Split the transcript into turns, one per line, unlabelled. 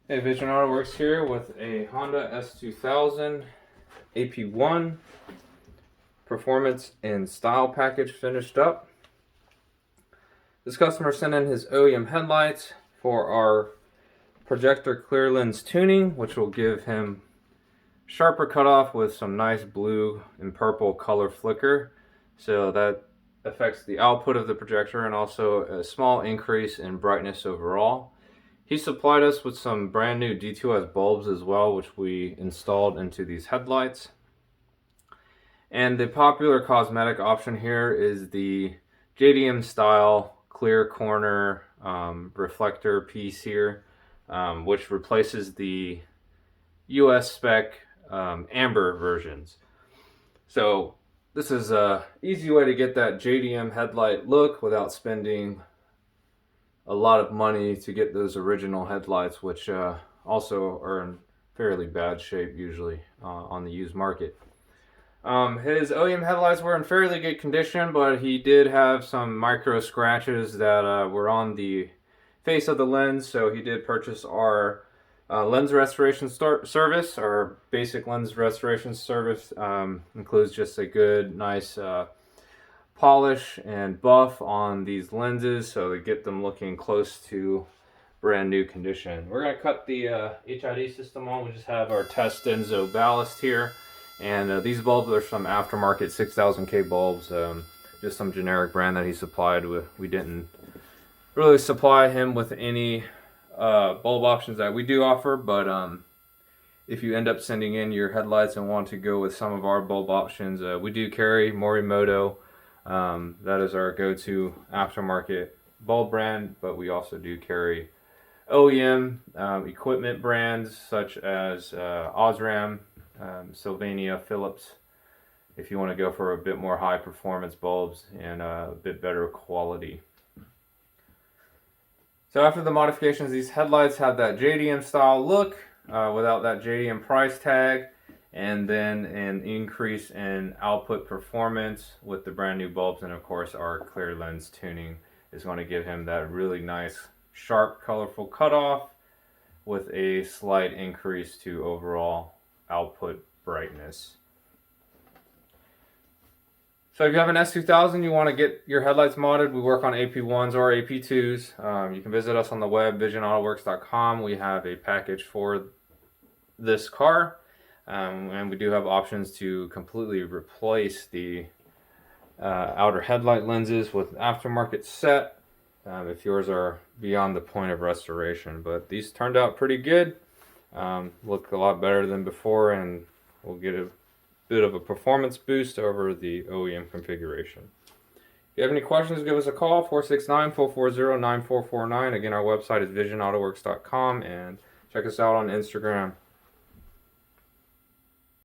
Hey, VisionAutoworks here with a Honda S2000 AP1 performance and style package finished up. This customer sent in his OEM headlights for our projector clear lens tuning, which will give him sharper cutoff with some nice blue and purple color flicker. So that affects the output of the projector and also a small increase in brightness overall. He supplied us with some brand new D2S bulbs as well, which we installed into these headlights. And the popular cosmetic option here is the JDM style clear corner reflector piece here, which replaces the US spec amber versions. So this is an easy way to get that JDM headlight look without spending a lot of money to get those original headlights, which also are in fairly bad shape usually on the used market. His OEM headlights were in fairly good condition, but he did have some micro scratches that were on the face of the lens, so he did purchase our lens restoration service. Our basic lens restoration service includes just a good, nice polish and buff on these lenses so they get them looking close to brand new condition. We're going to cut the HID system on. We just have our test Enzo ballast here, and these bulbs are some aftermarket 6000K bulbs, just some generic brand that he supplied with. We didn't really supply him with any bulb options that we do offer, but if you end up sending in your headlights and want to go with some of our bulb options, we do carry Morimoto. That is our go-to aftermarket bulb brand, but we also do carry OEM equipment brands such as Osram, Sylvania, Philips, if you want to go for a bit more high performance bulbs and a bit better quality. So after the modifications, these headlights have that JDM style look without that JDM price tag, and then an increase in output performance with the brand new bulbs, and of course our clear lens tuning is going to give him that really nice sharp colorful cutoff with a slight increase to overall output brightness. So if you have an S2000, you want to get your headlights modded, we work on AP1s or AP2s. You can visit us on the web, VisionAutoworks.com. We have a package for this car. And we do have options to completely replace the outer headlight lenses with aftermarket set if yours are beyond the point of restoration. But these turned out pretty good, look a lot better than before, and we'll get a bit of a performance boost over the OEM configuration. If you have any questions, give us a call, 469-440-9449. Again, our website is VisionAutoworks.com, and check us out on Instagram.